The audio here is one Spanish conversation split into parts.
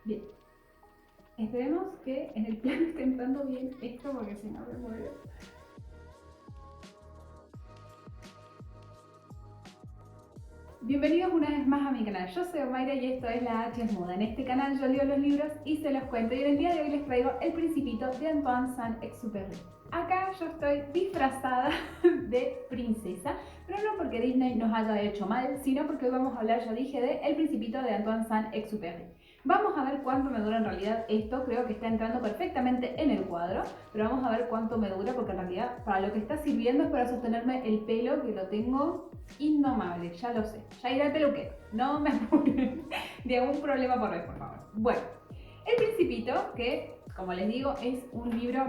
Bien, esperemos que en el plan esté entrando bien esto porque si no me muero. Bienvenidos una vez más a mi canal, yo soy Omaira y esto es La H es Muda. En este canal yo leo los libros y se los cuento y en el día de hoy les traigo El Principito de Antoine Saint-Exupéry. Acá yo estoy disfrazada de princesa, pero no porque Disney nos haya hecho mal, sino porque hoy vamos a hablar, ya dije, de El Principito de Antoine Saint-Exupéry. Vamos a ver cuánto me dura en realidad esto, creo que está entrando perfectamente en el cuadro, pero vamos a ver cuánto me dura porque en realidad para lo que está sirviendo es para sostenerme el pelo, que lo tengo indomable, ya lo sé, ya irá al peluquero, no me apuren de algún problema por hoy, por favor. Bueno, El Principito, que como les digo es un libro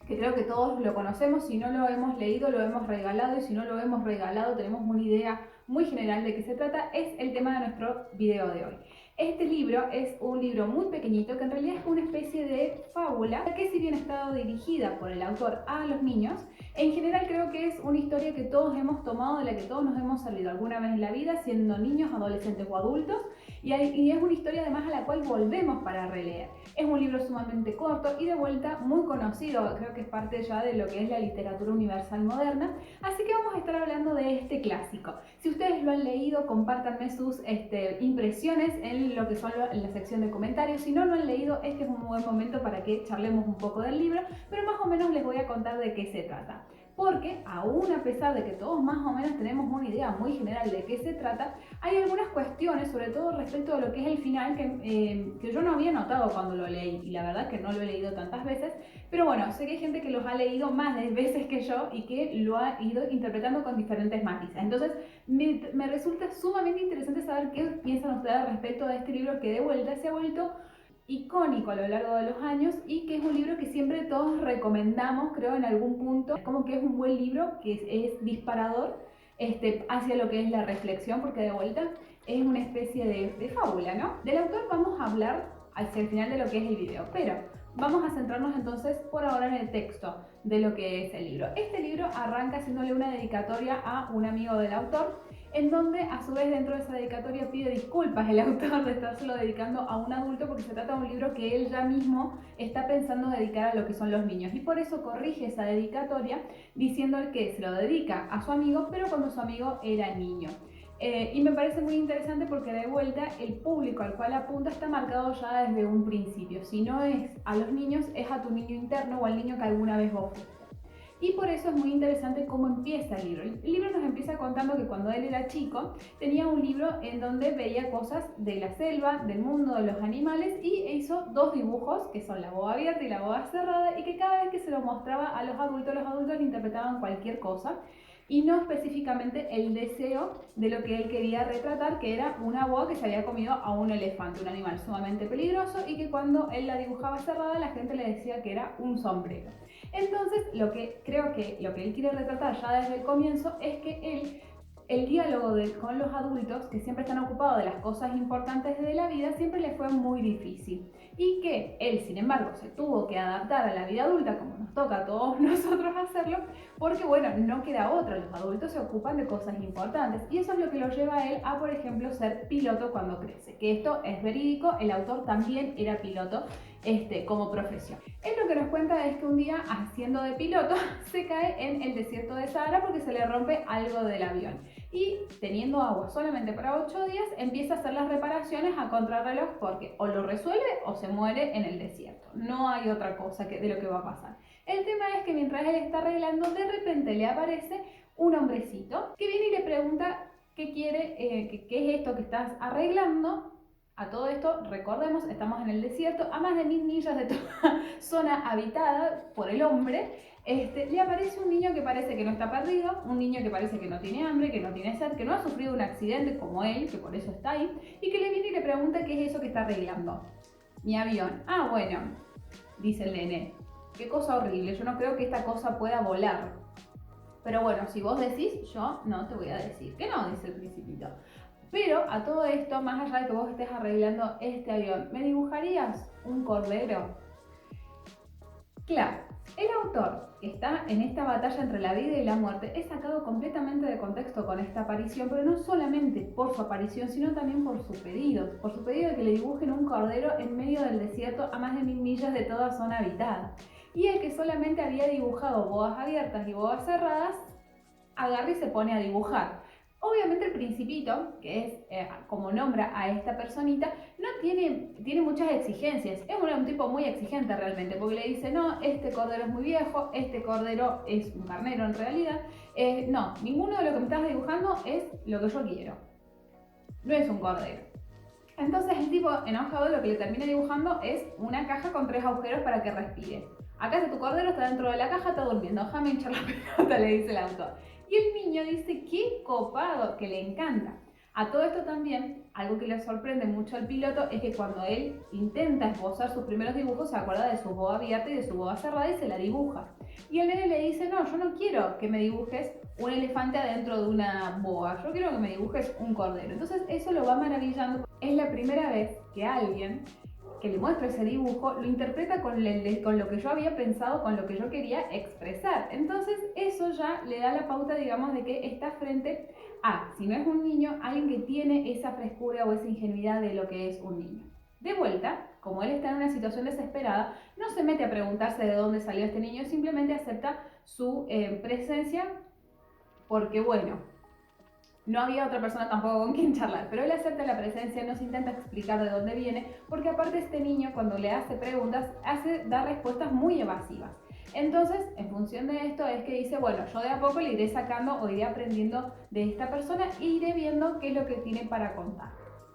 que creo que todos lo conocemos, si no lo hemos leído lo hemos regalado y si no lo hemos regalado tenemos una idea muy general de qué se trata, es el tema de nuestro video de hoy. Este libro es un libro muy pequeñito que en realidad es una especie de fábula que si bien está dirigida por el autor a los niños, en general creo que es una historia que todos hemos tomado, de la que todos nos hemos salido alguna vez en la vida, siendo niños, adolescentes o adultos, y es una historia además a la cual volvemos para releer. Es un libro sumamente corto y de vuelta muy conocido, creo que es parte ya de lo que es la literatura universal moderna, así que vamos a estar hablando de este clásico. Si ustedes lo han leído, compártanme sus impresiones en lo que son en la sección de comentarios. Si no lo han leído, este es un buen momento para que charlemos un poco del libro, pero más o menos les voy a contar de qué se trata. Porque aún a pesar de que todos más o menos tenemos una idea muy general de qué se trata, hay algunas cuestiones, sobre todo respecto a lo que es el final, que yo no había notado cuando lo leí, y la verdad que no lo he leído tantas veces, pero bueno, sé que hay gente que los ha leído más de veces que yo y que lo ha ido interpretando con diferentes matices. Entonces me resulta sumamente interesante saber qué piensan ustedes respecto de este libro que de vuelta se ha vuelto icónico a lo largo de los años y que es un libro que siempre todos recomendamos, creo, en algún punto. Es como que es un buen libro que es disparador hacia lo que es la reflexión, porque de vuelta es una especie de fábula, ¿no? Del autor vamos a hablar hacia el final de lo que es el video, pero vamos a centrarnos entonces por ahora en el texto de lo que es el libro. Este libro arranca haciéndole una dedicatoria a un amigo del autor, en donde a su vez dentro de esa dedicatoria pide disculpas el autor de estárselo dedicando a un adulto porque se trata de un libro que él ya mismo está pensando dedicar a lo que son los niños y por eso corrige esa dedicatoria diciendo que se lo dedica a su amigo pero cuando su amigo era niño. Y me parece muy interesante porque de vuelta el público al cual apunta está marcado ya desde un principio. Si no es a los niños, es a tu niño interno o al niño que alguna vez vos fuiste. Y por eso es muy interesante cómo empieza el libro. El libro nos empieza contando que cuando él era chico tenía un libro en donde veía cosas de la selva, del mundo de los animales y hizo dos dibujos que son la boca abierta y la boca cerrada y que cada vez que se lo mostraba a los adultos le interpretaban cualquier cosa y no específicamente el deseo de lo que él quería retratar, que era una boa que se había comido a un elefante, un animal sumamente peligroso y que cuando él la dibujaba cerrada la gente le decía que era un sombrero. Entonces, lo que creo que lo que él quiere retratar ya desde el comienzo es que el diálogo con los adultos, que siempre están ocupados de las cosas importantes de la vida, siempre le fue muy difícil. Y que él, sin embargo, se tuvo que adaptar a la vida adulta, como nos toca a todos nosotros hacerlo, porque bueno, no queda otra, los adultos se ocupan de cosas importantes. Y eso es lo que lo lleva a él a, por ejemplo, ser piloto cuando crece. Que esto es verídico, el autor también era piloto como profesión. Él lo que nos cuenta es que un día, haciendo de piloto, se cae en el desierto de Sahara porque se le rompe algo del avión. Y teniendo agua solamente para 8 días, empieza a hacer las reparaciones a contrarreloj porque o lo resuelve o se muere en el desierto. No hay otra cosa de lo que va a pasar. El tema es que mientras él está arreglando, de repente le aparece un hombrecito que viene y le pregunta qué quiere, qué es esto que estás arreglando. A todo esto, recordemos, estamos en el desierto, a más de 1000 millas de toda zona habitada por el hombre, le aparece un niño que parece que no está perdido, un niño que parece que no tiene hambre, que no tiene sed, que no ha sufrido un accidente como él, que por eso está ahí, y que le viene y le pregunta qué es eso que está arreglando. Mi avión. Ah, bueno, dice el nene. Qué cosa horrible, yo no creo que esta cosa pueda volar. Pero bueno, si vos decís, yo no te voy a decir que no, dice el Principito. Pero a todo esto, más allá de que vos estés arreglando este avión, ¿me dibujarías un cordero? Claro, el autor que está en esta batalla entre la vida y la muerte es sacado completamente de contexto con esta aparición, pero no solamente por su aparición, sino también por su pedido de que le dibujen un cordero en medio del desierto a más de 1000 millas de toda zona habitada. Y el que solamente había dibujado bodas abiertas y bodas cerradas, agarra y se pone a dibujar. Obviamente el Principito, que es como nombra a esta personita, no tiene muchas exigencias. Es un tipo muy exigente realmente, porque le dice, no, este cordero es muy viejo, este cordero es un carnero en realidad. No, ninguno de lo que me estás dibujando es lo que yo quiero. No es un cordero. Entonces el tipo enojado lo que le termina dibujando es una caja con 3 agujeros para que respire. Acá está tu cordero, está dentro de la caja, está durmiendo. Déjame hinchar la pelota, le dice el autor. Y el niño dice, qué copado, que le encanta. A todo esto también, algo que le sorprende mucho al piloto es que cuando él intenta esbozar sus primeros dibujos, se acuerda de su boda abierta y de su boda cerrada y se la dibuja. Y el nene le dice, no, yo no quiero que me dibujes un elefante adentro de una boa, yo quiero que me dibujes un cordero. Entonces eso lo va maravillando. Es la primera vez que alguien que le muestra ese dibujo lo interpreta con lo que yo había pensado, con lo que yo quería expresar. Entonces eso ya le da la pauta, digamos, de que está frente a, si no es un niño, alguien que tiene esa frescura o esa ingenuidad de lo que es un niño. De vuelta, como él está en una situación desesperada, no se mete a preguntarse de dónde salió este niño, simplemente acepta su presencia porque, bueno, no había otra persona tampoco con quien charlar, pero él acepta la presencia, no se intenta explicar de dónde viene, porque aparte este niño cuando le hace preguntas, da respuestas muy evasivas. Entonces, en función de esto es que dice, bueno, yo de a poco le iré sacando o iré aprendiendo de esta persona e iré viendo qué es lo que tiene para contar.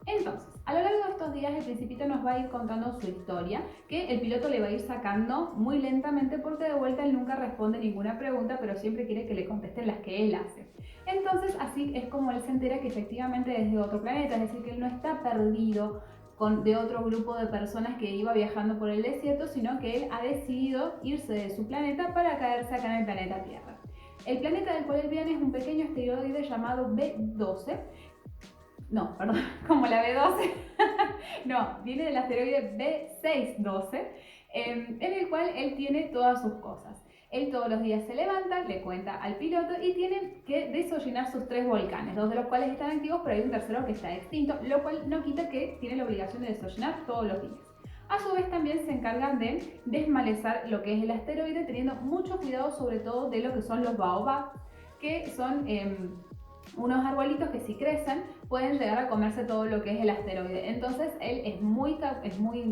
Entonces, a lo largo de estos días el Principito nos va a ir contando su historia, que el piloto le va a ir sacando muy lentamente porque de vuelta él nunca responde ninguna pregunta, pero siempre quiere que le contesten las que él hace. Entonces, así es como él se entera que efectivamente es de otro planeta, es decir, que él no está perdido de otro grupo de personas que iba viajando por el desierto, sino que él ha decidido irse de su planeta para caerse acá en el planeta Tierra. El planeta del cual él viene es un pequeño asteroide llamado B12. No, perdón, como la B12. No, viene del asteroide B612, en el cual él tiene todas sus cosas. Él todos los días se levanta, le cuenta al piloto y tiene que desollinar sus 3 volcanes, 2 de los cuales están activos, pero hay un tercero que está extinto, lo cual no quita que tiene la obligación de desollinar todos los días. A su vez también se encargan de desmalezar lo que es el asteroide, teniendo mucho cuidado sobre todo de lo que son los baobabs, que son unos arbolitos que si crecen pueden llegar a comerse todo lo que es el asteroide. Entonces él es muy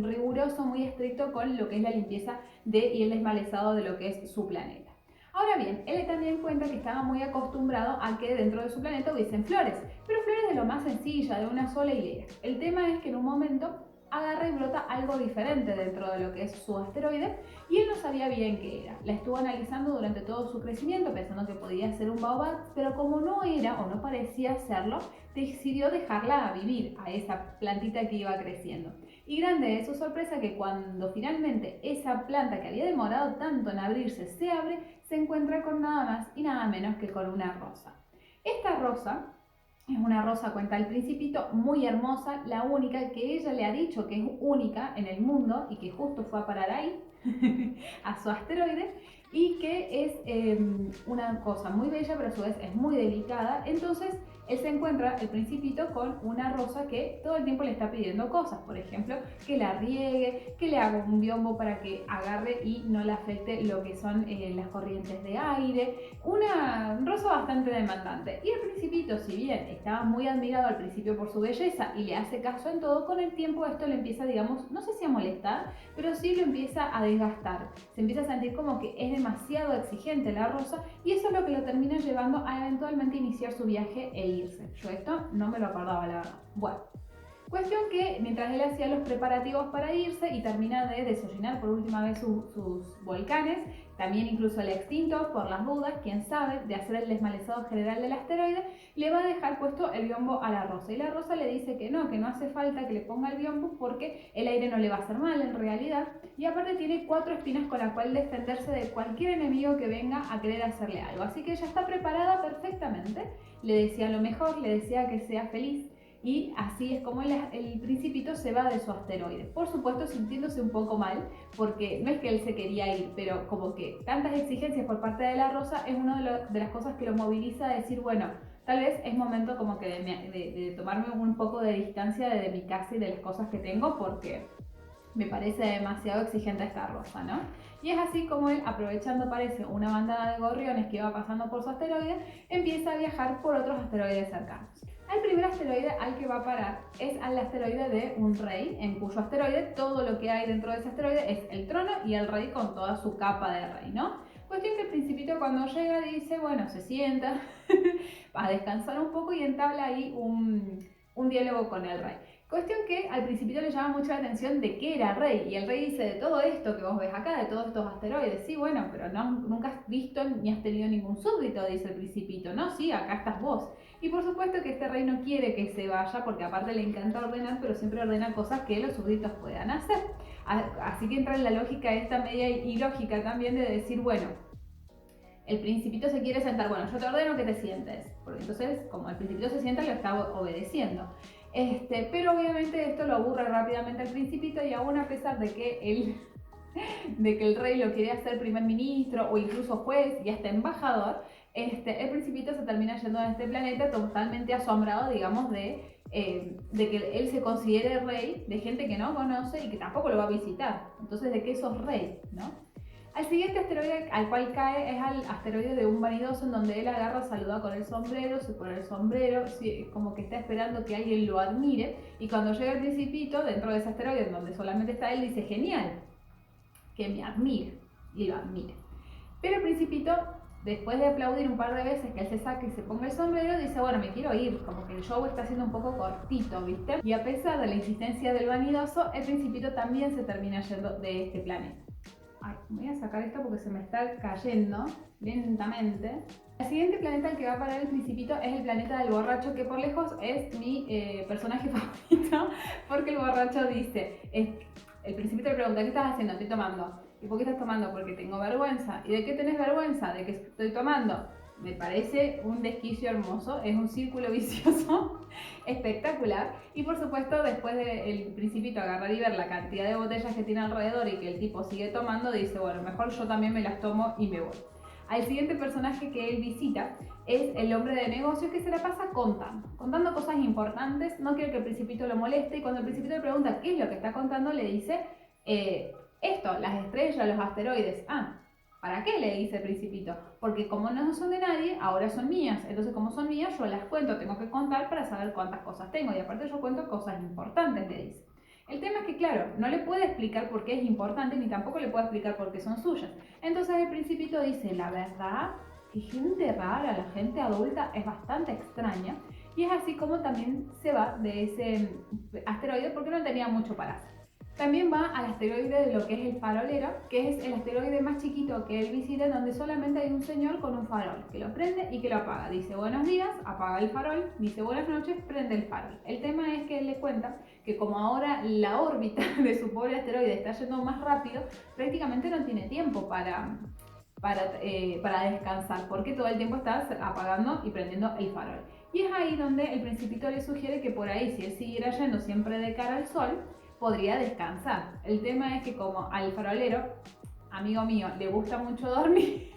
riguroso, muy estricto con lo que es la limpieza y el desmalezado de lo que es su planeta. Ahora bien, él también cuenta que estaba muy acostumbrado a que dentro de su planeta hubiesen flores, pero flores de lo más sencilla, de una sola hilera. El tema es que en un momento agarra y brota algo diferente dentro de lo que es su asteroide y él no sabía bien qué era. La estuvo analizando durante todo su crecimiento pensando que podía ser un baobab, pero como no era o no parecía serlo, decidió dejarla vivir a esa plantita que iba creciendo. Y grande es su sorpresa que cuando finalmente esa planta que había demorado tanto en abrirse se abre, se encuentra con nada más y nada menos que con una rosa. Esta rosa es una rosa, cuenta el Principito, muy hermosa, la única que ella le ha dicho que es única en el mundo y que justo fue a parar ahí, a su asteroide, y que es una cosa muy bella, pero a su vez es muy delicada. Entonces él se encuentra, el Principito, con una rosa que todo el tiempo le está pidiendo cosas, por ejemplo, que la riegue, que le haga un biombo para que agarre y no le afecte lo que son las corrientes de aire, una rosa bastante demandante. Y el Principito, si bien estaba muy admirado al principio por su belleza y le hace caso en todo, con el tiempo esto le empieza, digamos, no sé si a molestar, pero sí lo empieza a desgastar. Se empieza a sentir como que es demasiado exigente la rosa y eso es lo que lo termina llevando a eventualmente iniciar su viaje e irse. Yo esto no me lo acordaba, la verdad. Bueno, cuestión que mientras él hacía los preparativos para irse y termina de desollinar por última vez sus volcanes, también incluso el extinto, por las dudas, quién sabe, de hacer el desmalezado general del asteroide, le va a dejar puesto el biombo a la rosa. Y la rosa le dice que no hace falta que le ponga el biombo porque el aire no le va a hacer mal en realidad. Y aparte tiene 4 espinas con las cuales defenderse de cualquier enemigo que venga a querer hacerle algo. Así que ella está preparada perfectamente. Le desea lo mejor, le desea que sea feliz. y así es como el Principito se va de su asteroide. Por supuesto sintiéndose un poco mal, porque no es que él se quería ir, pero como que tantas exigencias por parte de la Rosa es una de las cosas que lo moviliza a decir, bueno, tal vez es momento como que de tomarme un poco de distancia de mi casa y de las cosas que tengo, porque me parece demasiado exigente esta Rosa, ¿no? Y es así como él, aprovechando parece una bandada de gorriones que va pasando por su asteroide, empieza a viajar por otros asteroides cercanos. El primer asteroide al que va a parar es al asteroide de un rey, en cuyo asteroide todo lo que hay dentro de ese asteroide es el trono y el rey con toda su capa de rey, ¿no? Cuestión que el Principito cuando llega dice, bueno, se sienta a descansar un poco y entabla ahí un diálogo con el rey. Cuestión que al Principito le llama mucho la atención de qué era rey, y el rey dice, de todo esto que vos ves acá, de todos estos asteroides, sí, bueno, pero nunca has visto ni has tenido ningún súbdito, dice el Principito, no, sí, acá estás vos. Y por supuesto que este rey no quiere que se vaya, porque aparte le encanta ordenar, pero siempre ordena cosas que los súbditos puedan hacer. Así que entra en la lógica esta media ilógica también de decir, bueno, el Principito se quiere sentar, bueno, yo te ordeno que te sientes, porque entonces como el Principito se sienta, lo está obedeciendo. Pero obviamente esto lo aburre rápidamente al Principito, y aún a pesar de que el rey lo quiere hacer primer ministro o incluso juez y hasta embajador, el Principito se termina yendo a este planeta totalmente asombrado, digamos, de que él se considere rey de gente que no conoce y que tampoco lo va a visitar. Entonces, ¿de qué sos rey, no? Al siguiente asteroide al cual cae es al asteroide de un vanidoso, en donde él agarra, saluda con el sombrero, se pone el sombrero, como que está esperando que alguien lo admire, y cuando llega el Principito dentro de ese asteroide en donde solamente está él, dice, genial, que me admire, y lo admire. Pero el Principito, después de aplaudir un par de veces que él se saque y se ponga el sombrero, dice, bueno, me quiero ir, como que el show está siendo un poco cortito, ¿viste? Y a pesar de la insistencia del vanidoso, el Principito también se termina yendo de este planeta. Ay, voy a sacar esto porque se me está cayendo lentamente. El siguiente planeta al que va a parar el Principito es el planeta del borracho, que por lejos es mi personaje favorito, porque el borracho dice, el Principito le pregunta, ¿qué estás haciendo? Estoy tomando. ¿Y por qué estás tomando? Porque tengo vergüenza. ¿Y de qué tenés vergüenza? De que estoy tomando. Me parece un desquicio hermoso, es un círculo vicioso espectacular. Y por supuesto, después del Principito agarrar y ver la cantidad de botellas que tiene alrededor y que el tipo sigue tomando, dice, bueno, mejor yo también me las tomo y me voy. Al siguiente personaje que él visita es el hombre de negocios, que se la pasa contando cosas importantes, no quiere que el Principito lo moleste, y cuando el Principito le pregunta qué es lo que está contando, le dice, esto, las estrellas, los asteroides. Ah, ¿para qué? Le dice el Principito. Porque como no son de nadie, ahora son mías. Entonces, como son mías, yo las cuento, tengo que contar para saber cuántas cosas tengo. Y aparte yo cuento cosas importantes, le dice. El tema es que, claro, no le puede explicar por qué es importante, ni tampoco le puede explicar por qué son suyas. Entonces el Principito dice, la verdad, que gente rara, la gente adulta es bastante extraña. Y es así como también se va de ese asteroide, porque no tenía mucho para hacer. También va al asteroide de lo que es el farolero, que es el asteroide más chiquito que él visita, donde solamente hay un señor con un farol, que lo prende y que lo apaga. Dice buenos días, apaga el farol, dice buenas noches, prende el farol. El tema es que él le cuenta que como ahora la órbita de su pobre asteroide está yendo más rápido, prácticamente no tiene tiempo para descansar, porque todo el tiempo estás apagando y prendiendo el farol. Y es ahí donde el Principito le sugiere que por ahí, si él siguiera yendo siempre de cara al sol, podría descansar. El tema es que como al farolero, amigo mío, le gusta mucho dormir,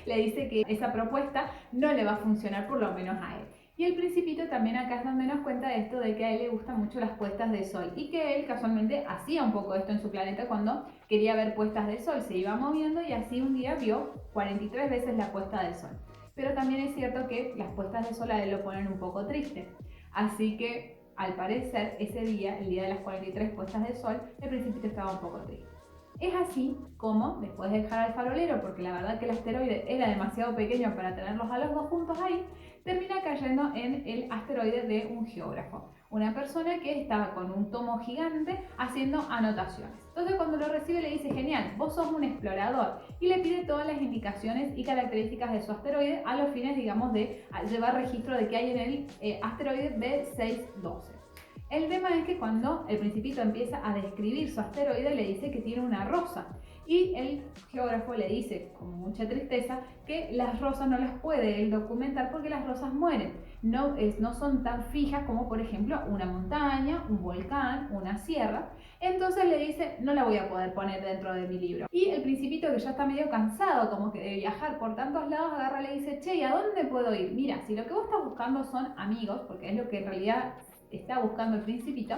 le dice que esa propuesta no le va a funcionar, por lo menos a él. Y el Principito también acá es donde nos cuenta esto de que a él le gustan mucho las puestas de sol, y que él casualmente hacía un poco esto en su planeta cuando quería ver puestas de sol, se iba moviendo y así un día vio 43 veces la puesta del sol. Pero también es cierto que las puestas de sol a él lo ponen un poco triste, así que al parecer, ese día, el día de las 43 puestas de sol, el Principito estaba un poco triste. Es así como, después de dejar al farolero, porque la verdad que el asteroide era demasiado pequeño para tenerlos a los dos juntos ahí, termina cayendo en el asteroide de un geógrafo. Una persona que estaba con un tomo gigante haciendo anotaciones. Entonces cuando lo recibe le dice, genial, vos sos un explorador, y le pide todas las indicaciones y características de su asteroide a los fines, digamos, de llevar registro de que hay en el asteroide B612. El tema es que cuando el Principito empieza a describir su asteroide, le dice que tiene una rosa. Y el geógrafo le dice, con mucha tristeza, que las rosas no las puede él documentar porque las rosas mueren. No son tan fijas como, por ejemplo, una montaña, un volcán, una sierra. Entonces le dice, no la voy a poder poner dentro de mi libro. Y el Principito, que ya está medio cansado como que de viajar por tantos lados, agarra y le dice, che, ¿y a dónde puedo ir? Mira, si lo que vos estás buscando son amigos, porque es lo que en realidad está buscando el Principito,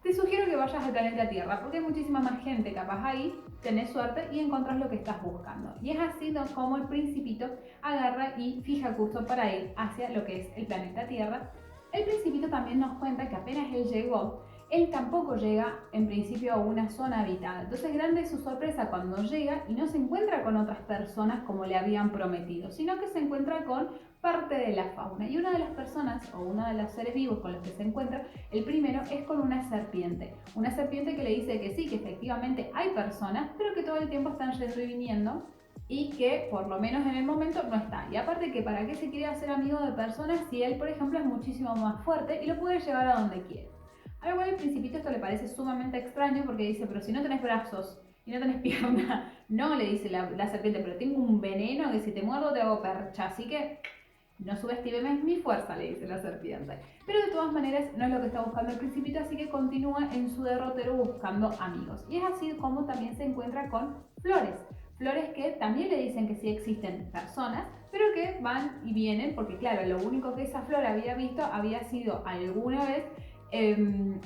te sugiero que vayas al planeta Tierra, porque hay muchísima más gente capaz ahí, tenés suerte y encontrás lo que estás buscando. Y es así como el Principito agarra y fija curso para ir hacia lo que es el planeta Tierra. El Principito también nos cuenta que apenas él llegó, él tampoco llega en principio a una zona habitada. Entonces grande es su sorpresa cuando llega y no se encuentra con otras personas como le habían prometido, sino que se encuentra con parte de la fauna. Y una de las personas o uno de los seres vivos con los que se encuentra, el primero es con una serpiente. Una serpiente que le dice que sí, que efectivamente hay personas, pero que todo el tiempo están yendo y viniendo y que por lo menos en el momento no está. Y aparte que para qué se quiere hacer amigo de personas si él, por ejemplo, es muchísimo más fuerte y lo puede llevar a donde quiere. A lo cual al Principito esto le parece sumamente extraño porque dice, pero si no tenés brazos y no tenés pierna, no, le dice la serpiente, pero tengo un veneno que si te muerdo te hago percha, así que no subestimes mi fuerza, le dice la serpiente. Pero de todas maneras no es lo que está buscando el Principito, así que continúa en su derrotero buscando amigos. Y es así como también se encuentra con flores. Flores que también le dicen que sí existen personas, pero que van y vienen, porque claro, lo único que esa flor había visto había sido alguna vez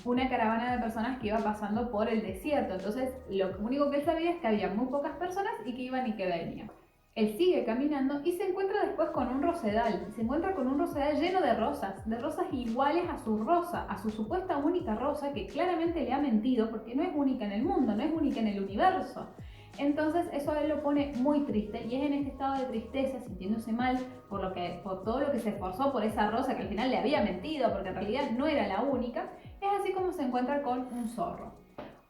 una caravana de personas que iba pasando por el desierto. Entonces lo único que él sabía es que había muy pocas personas y que iban y que venían. Él sigue caminando y se encuentra después con un rosedal. Se encuentra con un rosedal lleno de rosas iguales a su rosa, a su supuesta única rosa, que claramente le ha mentido porque no es única en el mundo, no es única en el universo. Entonces eso a él lo pone muy triste y es en este estado de tristeza, sintiéndose mal por todo lo que se esforzó por esa rosa que al final le había mentido porque en realidad no era la única. Es así como se encuentra con un zorro.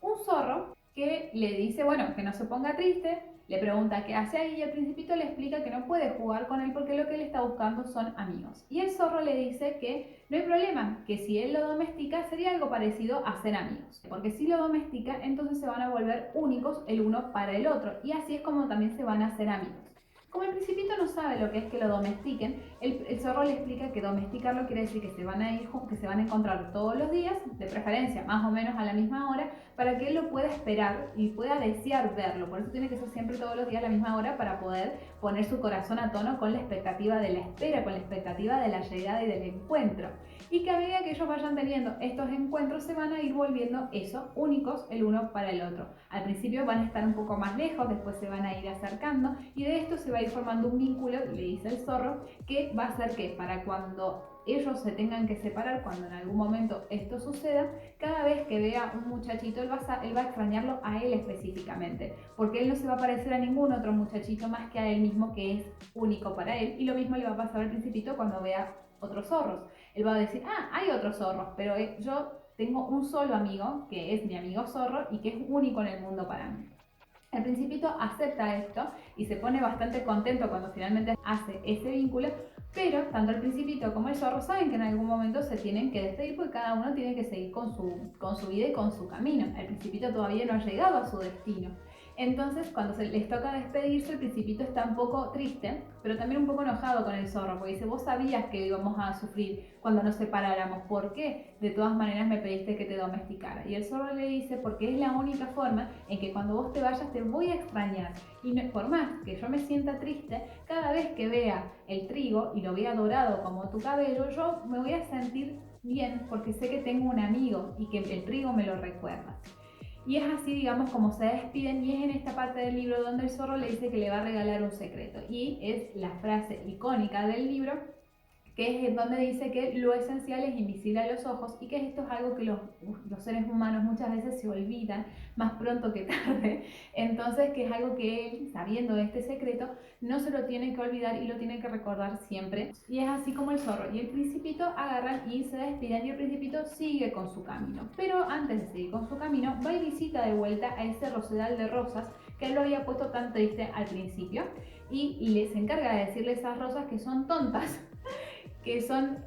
Un zorro que le dice, bueno, que no se ponga triste, le pregunta qué hace ahí y el Principito le explica que no puede jugar con él porque lo que él está buscando son amigos. Y el zorro le dice que no hay problema, que si él lo domestica sería algo parecido a ser amigos. Porque si lo domestica, entonces se van a volver únicos el uno para el otro y así es como también se van a hacer amigos. Como el Principito no sabe lo que es que lo domestiquen, el zorro le explica que domesticarlo quiere decir que se van a encontrar todos los días, de preferencia más o menos a la misma hora, para que él lo pueda esperar y pueda desear verlo. Por eso tiene que ser siempre todos los días a la misma hora para poder poner su corazón a tono con la expectativa de la espera, con la expectativa de la llegada y del encuentro. Y que a medida que ellos vayan teniendo estos encuentros se van a ir volviendo eso, únicos el uno para el otro. Al principio van a estar un poco más lejos, después se van a ir acercando y de esto se va a ir formando un vínculo, le dice el zorro, que va a hacer que para cuando ellos se tengan que separar, cuando en algún momento esto suceda, cada vez que vea un muchachito él va a extrañarlo a él específicamente, porque él no se va a parecer a ningún otro muchachito más que a él mismo, que es único para él. Y lo mismo le va a pasar al Principito cuando vea otros zorros. Él va a decir, hay otros zorros, pero yo tengo un solo amigo, que es mi amigo zorro y que es único en el mundo para mí. El Principito acepta esto y se pone bastante contento cuando finalmente hace ese vínculo, pero tanto el Principito como el zorro saben que en algún momento se tienen que despedir porque cada uno tiene que seguir con su vida y con su camino. El Principito todavía no ha llegado a su destino. Entonces, cuando se les toca despedirse, el Principito está un poco triste, pero también un poco enojado con el zorro, porque dice, vos sabías que íbamos a sufrir cuando nos separáramos, ¿por qué de todas maneras me pediste que te domesticara? Y el zorro le dice, porque es la única forma en que cuando vos te vayas te voy a extrañar. Y no, por más que yo me sienta triste, cada vez que vea el trigo y lo vea dorado como tu cabello, yo me voy a sentir bien porque sé que tengo un amigo y que el trigo me lo recuerda. Y es así, digamos, como se despiden, y es en esta parte del libro donde el zorro le dice que le va a regalar un secreto. Y es la frase icónica del libro, que es donde dice que lo esencial es invisible a los ojos y que esto es algo que los seres humanos muchas veces se olvidan más pronto que tarde. Entonces, que es algo que él, sabiendo de este secreto, no se lo tiene que olvidar y lo tiene que recordar siempre. Y es así como el zorro y el Principito agarran y se despiden y el Principito sigue con su camino. Pero antes de seguir con su camino, va y visita de vuelta a ese rosedal de rosas que él lo había puesto tan triste al principio y les encarga de decirle a esas rosas que son tontas, que son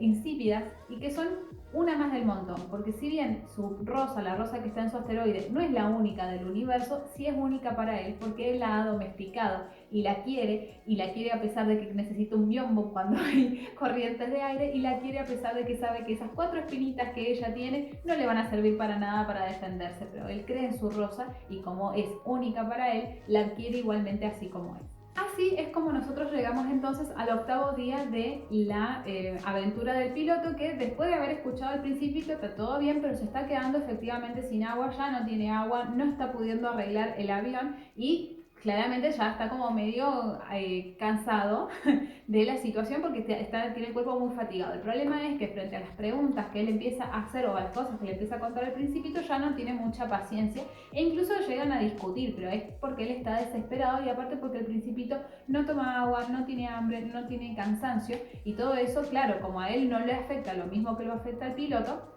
insípidas y que son una más del montón, porque si bien su rosa, la rosa que está en su asteroide, no es la única del universo, sí es única para él porque él la ha domesticado y la quiere a pesar de que necesita un biombo cuando hay corrientes de aire, y la quiere a pesar de que sabe que esas 4 espinitas que ella tiene no le van a servir para nada para defenderse, pero él cree en su rosa y como es única para él, la quiere igualmente así como es. Así es como nosotros llegamos entonces al 8º día de la aventura del piloto, que después de haber escuchado al principito está todo bien, pero se está quedando efectivamente sin agua, ya no tiene agua, no está pudiendo arreglar el avión y claramente ya está como medio cansado de la situación porque tiene el cuerpo muy fatigado. El problema es que frente a las preguntas que él empieza a hacer o a las cosas que le empieza a contar al principito, ya no tiene mucha paciencia e incluso llegan a discutir, pero es porque él está desesperado y aparte porque el principito no toma agua, no tiene hambre, no tiene cansancio, y todo eso, claro, como a él no le afecta lo mismo que lo afecta al piloto,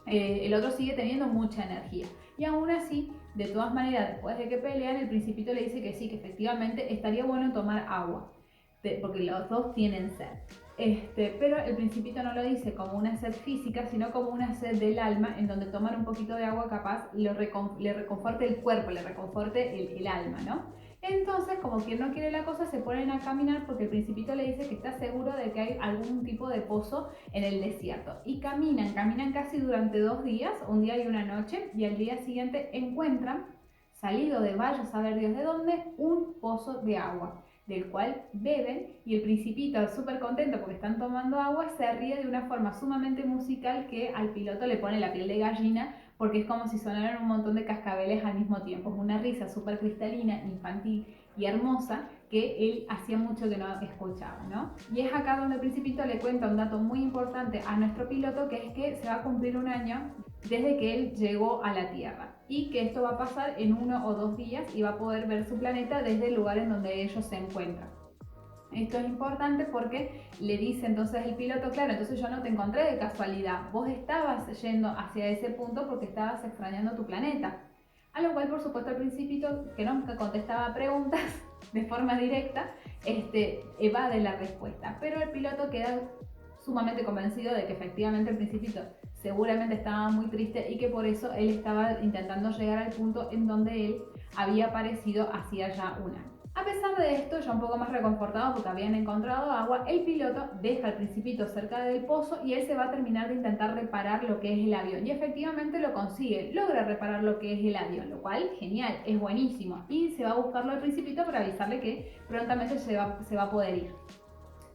el otro sigue teniendo mucha energía. Y aún así, de todas maneras, después de que pelean, el principito le dice que sí, que efectivamente estaría bueno tomar agua, porque los dos tienen sed. Pero el principito no lo dice como una sed física, sino como una sed del alma, en donde tomar un poquito de agua capaz le reconforte el cuerpo, le reconforte el alma, ¿no? Entonces, como quien no quiere la cosa, se ponen a caminar porque el principito le dice que está seguro de que hay algún tipo de pozo en el desierto. Y caminan casi durante 2 días, un día y una noche, y al día siguiente encuentran, salido de vaya a saber Dios de dónde, un pozo de agua, del cual beben, y el principito, súper contento porque están tomando agua, se ríe de una forma sumamente musical que al piloto le pone la piel de gallina, porque es como si sonaran un montón de cascabeles al mismo tiempo. Es una risa súper cristalina, infantil y hermosa que él hacía mucho que no escuchaba, ¿no? Y es acá donde el principito le cuenta un dato muy importante a nuestro piloto, que es que se va a cumplir un año desde que él llegó a la Tierra y que esto va a pasar en 1 o 2 días y va a poder ver su planeta desde el lugar en donde ellos se encuentran. Esto es importante porque le dice entonces el piloto, claro, entonces yo no te encontré de casualidad, vos estabas yendo hacia ese punto porque estabas extrañando tu planeta. A lo cual, por supuesto, el principito, que nunca contestaba preguntas de forma directa, evade la respuesta. Pero el piloto queda sumamente convencido de que efectivamente el principito seguramente estaba muy triste y que por eso él estaba intentando llegar al punto en donde él había aparecido hacía ya un año. A pesar de esto, ya un poco más reconfortado porque habían encontrado agua, el piloto deja al principito cerca del pozo y él se va a terminar de intentar reparar lo que es el avión. Y efectivamente lo consigue, logra reparar lo que es el avión, lo cual, genial, es buenísimo. Y se va a buscarlo al principito para avisarle que prontamente se va a poder ir.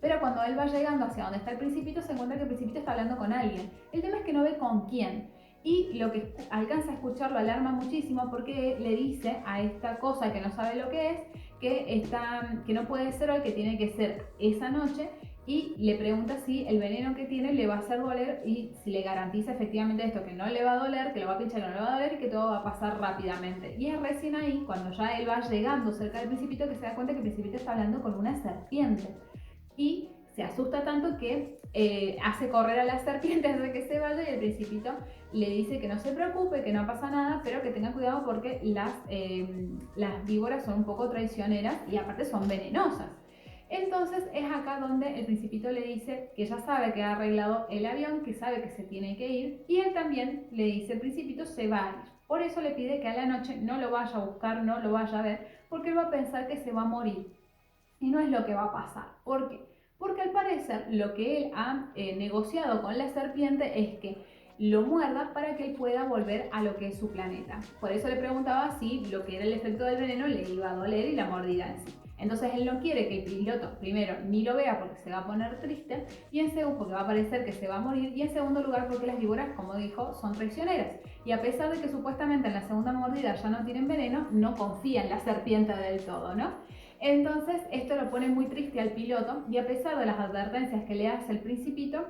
Pero cuando él va llegando hacia donde está el principito, se encuentra que el principito está hablando con alguien. El tema es que no ve con quién. Y lo que alcanza a escuchar lo alarma muchísimo porque le dice a esta cosa que no sabe lo que es, que no puede ser hoy, que tiene que ser esa noche, y le pregunta si el veneno que tiene le va a hacer doler y si le garantiza efectivamente esto, que no le va a doler, que lo va a pinchar, que no le va a doler y que todo va a pasar rápidamente. Y es recién ahí, cuando ya él va llegando cerca del principito, que se da cuenta que el principito está hablando con una serpiente. Y se asusta tanto que hace correr a la serpiente antes de que se vaya, y el principito le dice que no se preocupe, que no pasa nada, pero que tenga cuidado porque las víboras son un poco traicioneras y aparte son venenosas. Entonces es acá donde el principito le dice que ya sabe que ha arreglado el avión, que sabe que se tiene que ir, y él también le dice, el principito se va a ir. Por eso le pide que a la noche no lo vaya a buscar, no lo vaya a ver, porque él va a pensar que se va a morir. Y no es lo que va a pasar. ¿Por qué? Porque al parecer lo que él ha negociado con la serpiente es que lo muerda para que él pueda volver a lo que es su planeta. Por eso le preguntaba si lo que era el efecto del veneno le iba a doler y la mordida en sí. Entonces él no quiere que el piloto primero ni lo vea porque se va a poner triste, y en segundo porque va a parecer que se va a morir, y en segundo lugar porque las víboras, como dijo, son traicioneras. Y a pesar de que supuestamente en la segunda mordida ya no tienen veneno, no confía en la serpiente del todo, ¿no? Entonces esto lo pone muy triste al piloto, y a pesar de las advertencias que le hace el principito,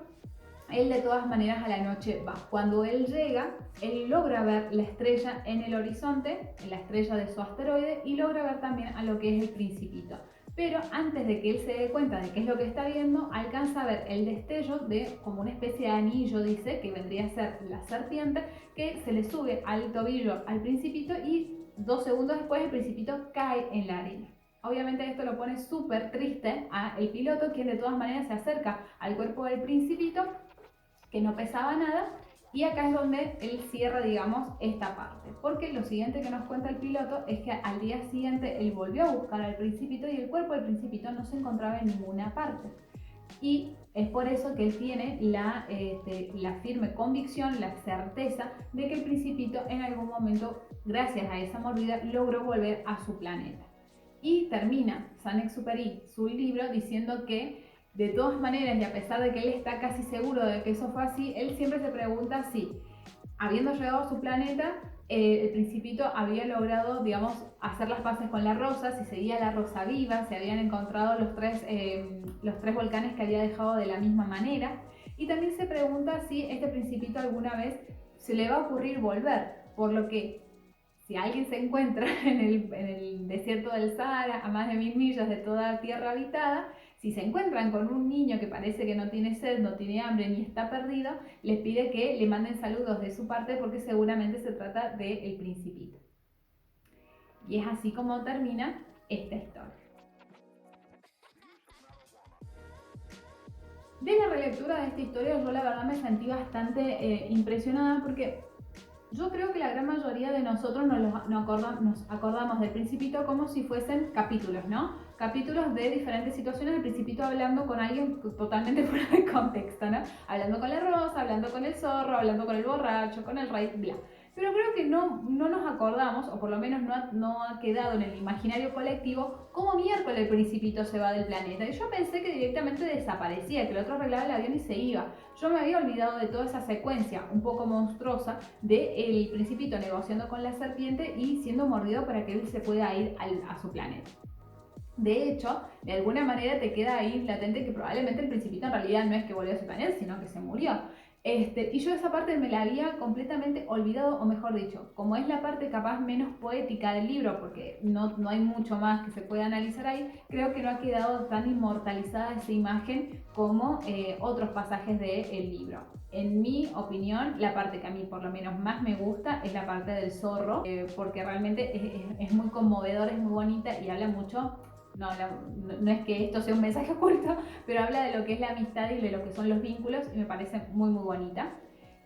él de todas maneras a la noche va. Cuando él llega, él logra ver la estrella en el horizonte, la estrella de su asteroide, y logra ver también a lo que es el principito. Pero antes de que él se dé cuenta de qué es lo que está viendo, alcanza a ver el destello de como una especie de anillo, dice, que vendría a ser la serpiente, que se le sube al tobillo al principito, y 2 segundos después el principito cae en la arena. Obviamente esto lo pone súper triste a el piloto, quien de todas maneras se acerca al cuerpo del principito que no pesaba nada. Y acá es donde él cierra, digamos, esta parte. Porque lo siguiente que nos cuenta el piloto es que al día siguiente él volvió a buscar al Principito y el cuerpo del Principito no se encontraba en ninguna parte. Y es por eso que él tiene la firme convicción, la certeza de que el Principito en algún momento, gracias a esa mordida, logró volver a su planeta. Y termina Saint-Exupéry su libro diciendo que de todas maneras, y a pesar de que él está casi seguro de que eso fue así, él siempre se pregunta si, habiendo llegado a su planeta, el Principito había logrado, digamos, hacer las paces con la Rosa, si seguía la Rosa viva, si habían encontrado los tres volcanes que había dejado de la misma manera. Y también se pregunta si este Principito alguna vez se le va a ocurrir volver, por lo que si alguien se encuentra en el desierto del Sahara, a más de 1000 millas de toda tierra habitada, si se encuentran con un niño que parece que no tiene sed, no tiene hambre ni está perdido, les pide que le manden saludos de su parte porque seguramente se trata del Principito. Y es así como termina esta historia. De la relectura de esta historia yo la verdad me sentí bastante impresionada porque yo creo que la gran mayoría de nosotros nos acordamos del Principito como si fuesen capítulos, ¿no? Capítulos de diferentes situaciones, el Principito hablando con alguien totalmente fuera de contexto, ¿no? Hablando con la Rosa, hablando con el zorro, hablando con el borracho, con el rey, bla. Pero creo que no nos acordamos, o por lo menos no ha quedado en el imaginario colectivo, cómo miércoles el Principito se va del planeta. Y yo pensé que directamente desaparecía, que el otro arreglaba el avión y se iba. Yo me había olvidado de toda esa secuencia un poco monstruosa de el Principito negociando con la serpiente y siendo mordido para que él se pueda ir a su planeta. De hecho, de alguna manera te queda ahí latente que probablemente el Principito en realidad no es que volvió a su planeta, sino que se murió. Y yo esa parte me la había completamente olvidado, o mejor dicho, como es la parte capaz menos poética del libro, porque no hay mucho más que se pueda analizar ahí, creo que no ha quedado tan inmortalizada esa imagen como otros pasajes del libro. En mi opinión, la parte que a mí por lo menos más me gusta es la parte del zorro, porque realmente es muy conmovedora, es muy bonita y habla mucho. No es que esto sea un mensaje oculto, pero habla de lo que es la amistad y de lo que son los vínculos y me parece muy muy bonita.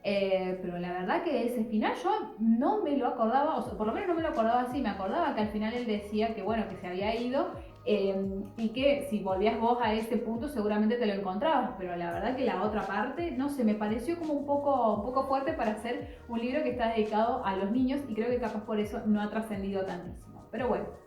Pero la verdad que ese final yo no me lo acordaba, o sea, por lo menos no me lo acordaba así, me acordaba que al final él decía que bueno, que se había ido y que si volvías vos a ese punto seguramente te lo encontrabas, pero la verdad que la otra parte, no sé, me pareció como un poco fuerte para hacer un libro que está dedicado a los niños y creo que capaz por eso no ha trascendido tantísimo. Pero bueno.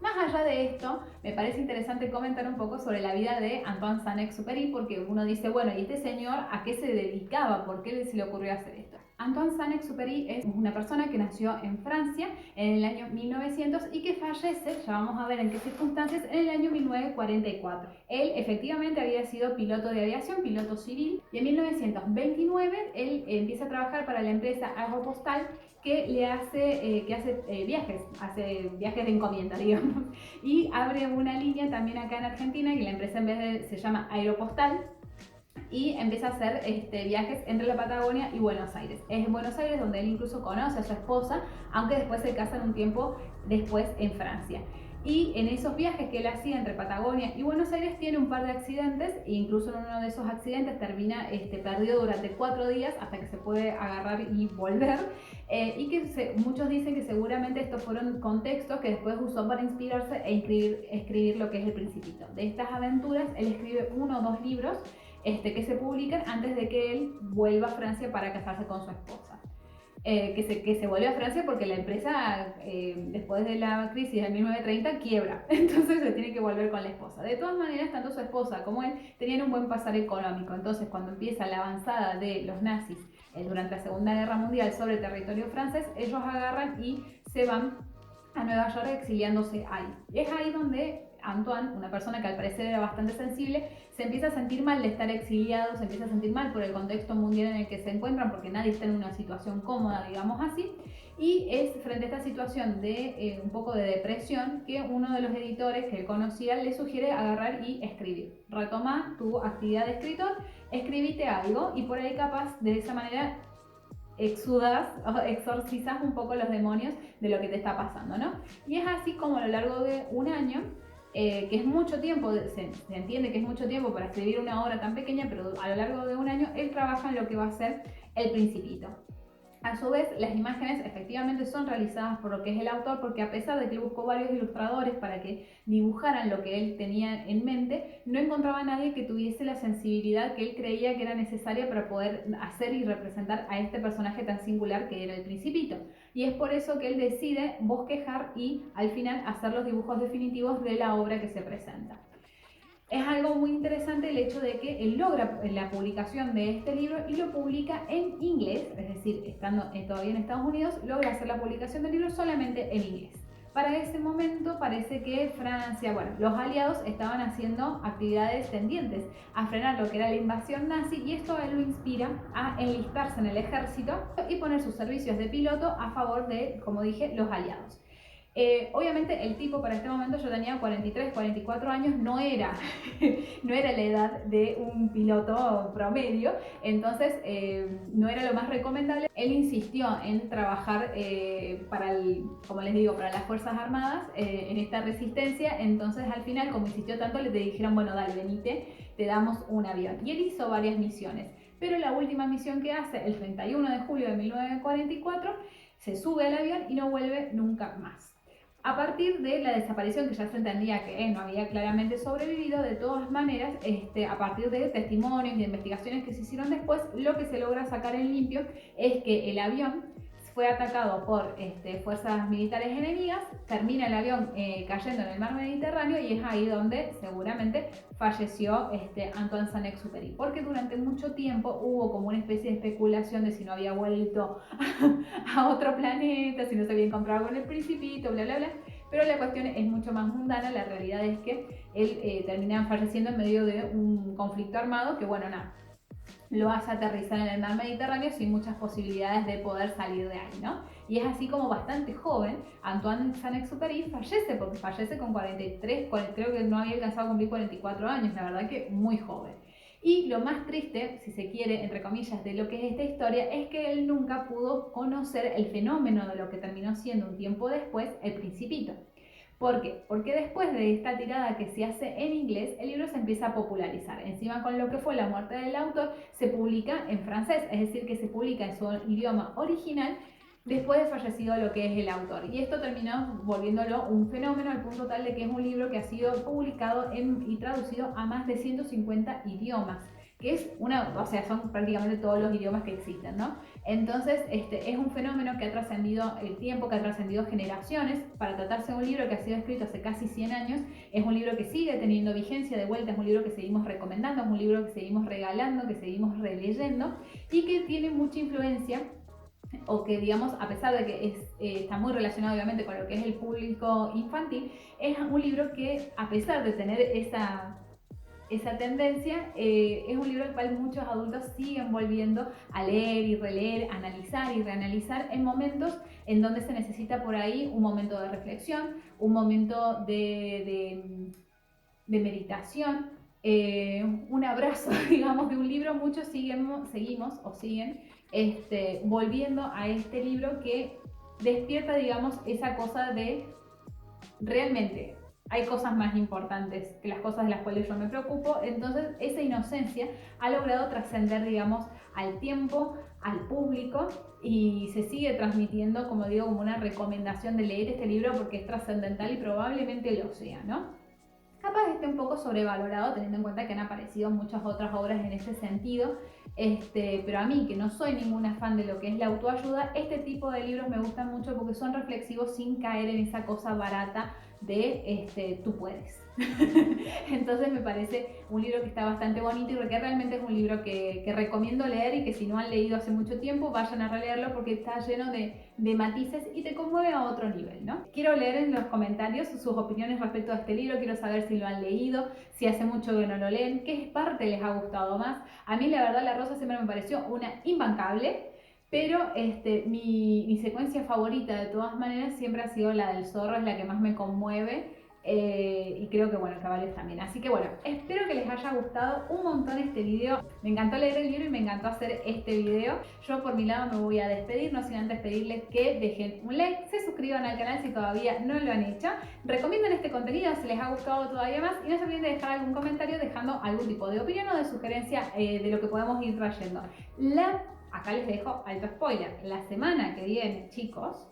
Más allá de esto, me parece interesante comentar un poco sobre la vida de Antoine Saint-Exupéry porque uno dice, bueno, ¿y este señor a qué se dedicaba? ¿Por qué se le ocurrió hacer esto? Antoine Saint-Exupéry es una persona que nació en Francia en el año 1900 y que fallece, ya vamos a ver en qué circunstancias, en el año 1944. Él efectivamente había sido piloto de aviación, piloto civil, y en 1929 él empieza a trabajar para la empresa Aeropostal que hace viajes de encomienda, digamos, y abre una línea también acá en Argentina, que la empresa se llama Aeropostal, y empieza a hacer viajes entre la Patagonia y Buenos Aires. Es en Buenos Aires donde él incluso conoce a su esposa, aunque después se casan un tiempo después en Francia. Y en esos viajes que él hacía entre Patagonia y Buenos Aires tiene un par de accidentes e incluso en uno de esos accidentes termina perdido durante 4 días hasta que se puede agarrar y volver y que muchos dicen que seguramente estos fueron contextos que después usó para inspirarse e escribir lo que es El Principito. De estas aventuras él escribe 1 o 2 libros que se publican antes de que él vuelva a Francia para casarse con su esposa. Que se vuelve a Francia porque la empresa después de la crisis de 1930 quiebra, entonces se tiene que volver con la esposa. De todas maneras, tanto su esposa como él tenían un buen pasar económico, entonces cuando empieza la avanzada de los nazis durante la Segunda Guerra Mundial sobre territorio francés, ellos agarran y se van a Nueva York exiliándose ahí. Y es ahí donde Antoine, una persona que al parecer era bastante sensible, se empieza a sentir mal de estar exiliado, se empieza a sentir mal por el contexto mundial en el que se encuentran, porque nadie está en una situación cómoda, digamos así, y es frente a esta situación de un poco de depresión que uno de los editores que él conocía le sugiere agarrar y escribir. Retoma tu actividad de escritor, escribite algo y por ahí capaz de esa manera exudas o exorcizas un poco los demonios de lo que te está pasando, ¿no? Y es así como a lo largo de un año que es mucho tiempo, se entiende que es mucho tiempo para escribir una obra tan pequeña, pero a lo largo de un año él trabaja en lo que va a ser El Principito. A su vez, las imágenes efectivamente son realizadas por lo que es el autor, porque a pesar de que él buscó varios ilustradores para que dibujaran lo que él tenía en mente, no encontraba a nadie que tuviese la sensibilidad que él creía que era necesaria para poder hacer y representar a este personaje tan singular que era el Principito. Y es por eso que él decide bosquejar y al final hacer los dibujos definitivos de la obra que se presenta. Es algo muy interesante el hecho de que él logra la publicación de este libro y lo publica en inglés, es decir, estando todavía en Estados Unidos, logra hacer la publicación del libro solamente en inglés. Para ese momento parece que Francia, bueno, los aliados estaban haciendo actividades tendientes a frenar lo que era la invasión nazi, y esto a él lo inspira a enlistarse en el ejército y poner sus servicios de piloto a favor de, como dije, los aliados. Obviamente el tipo para este momento, yo tenía 43, 44 años, no era la edad de un piloto promedio, entonces no era lo más recomendable. Él insistió en trabajar como les digo, para las Fuerzas Armadas, en esta resistencia. Entonces al final, como insistió tanto, le dijeron, bueno, dale, venite, te damos un avión. Y él hizo varias misiones, pero la última misión que hace, el 31 de julio de 1944, se sube al avión y no vuelve nunca más. A partir de la desaparición, que ya se entendía que no había claramente sobrevivido, de todas maneras, a partir de testimonios y de investigaciones que se hicieron después, lo que se logra sacar en limpio es que el avión fue atacado por fuerzas militares enemigas, termina el avión cayendo en el mar Mediterráneo, y es ahí donde seguramente falleció Antoine Saint-Exupéry, porque durante mucho tiempo hubo como una especie de especulación de si no había vuelto a otro planeta, si no se había encontrado con el Principito, bla bla bla, pero la cuestión es mucho más mundana. La realidad es que él termina falleciendo en medio de un conflicto armado que, bueno, nada, lo hace aterrizar en el mar Mediterráneo sin muchas posibilidades de poder salir de ahí, ¿no? Y es así como bastante joven, Antoine Saint-Exupéry fallece, porque fallece con 43, creo que no había alcanzado a cumplir 44 años, la verdad que muy joven. Y lo más triste, si se quiere, entre comillas, de lo que es esta historia, es que él nunca pudo conocer el fenómeno de lo que terminó siendo un tiempo después el Principito. ¿Por qué? Porque después de esta tirada que se hace en inglés, el libro se empieza a popularizar. Encima, con lo que fue la muerte del autor, se publica en francés, es decir, que se publica en su idioma original después de fallecido lo que es el autor. Y esto terminó volviéndolo un fenómeno, al punto tal de que es un libro que ha sido publicado y traducido a más de 150 idiomas, que es son prácticamente todos los idiomas que existen, ¿no? Entonces, es un fenómeno que ha trascendido el tiempo, que ha trascendido generaciones. Para tratarse de un libro que ha sido escrito hace casi 100 años, es un libro que sigue teniendo vigencia de vuelta, es un libro que seguimos recomendando, es un libro que seguimos regalando, que seguimos releyendo, y que tiene mucha influencia, o que, digamos, a pesar de que está muy relacionado obviamente con lo que es el público infantil, es un libro que, a pesar de tener esa tendencia, es un libro al cual muchos adultos siguen volviendo a leer y releer, analizar y reanalizar en momentos en donde se necesita por ahí un momento de reflexión, un momento de meditación, un abrazo, digamos, de un libro. Muchos seguimos o siguen volviendo a este libro que despierta, digamos, esa cosa de realmente hay cosas más importantes que las cosas de las cuales yo me preocupo. Entonces esa inocencia ha logrado trascender, digamos, al tiempo, al público, y se sigue transmitiendo, como digo, como una recomendación de leer este libro porque es trascendental, y probablemente lo sea, ¿no? Capaz esté un poco sobrevalorado, teniendo en cuenta que han aparecido muchas otras obras en ese sentido, pero a mí, que no soy ninguna fan de lo que es la autoayuda, este tipo de libros me gustan mucho porque son reflexivos sin caer en esa cosa barata de tú puedes. Entonces me parece un libro que está bastante bonito, y que realmente es un libro que recomiendo leer, y que si no han leído hace mucho tiempo, vayan a releerlo porque está lleno de matices y te conmueve a otro nivel, ¿no? Quiero leer en los comentarios sus opiniones respecto a este libro. Quiero saber si lo han leído, si hace mucho que no lo leen, qué parte les ha gustado más. A mí, la verdad, La Rosa siempre me pareció una imbancable, pero mi secuencia favorita de todas maneras siempre ha sido la del zorro, es la que más me conmueve, Y creo que bueno, Caballos también. Así que bueno, espero que les haya gustado un montón este video. Me encantó leer el libro y me encantó hacer este video. Yo por mi lado me voy a despedir, no sin antes pedirles que dejen un like, se suscriban al canal si todavía no lo han hecho, recomienden este contenido si les ha gustado todavía más y no se olviden de dejar algún comentario dejando algún tipo de opinión o de sugerencia de lo que podemos ir trayendo. Acá les dejo alto spoiler. La semana que viene, chicos,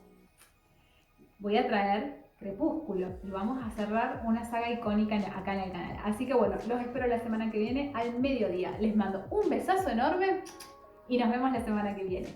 voy a traer Crepúsculo y vamos a cerrar una saga icónica acá en el canal. Así que bueno, los espero la semana que viene al mediodía. Les mando un besazo enorme y nos vemos la semana que viene.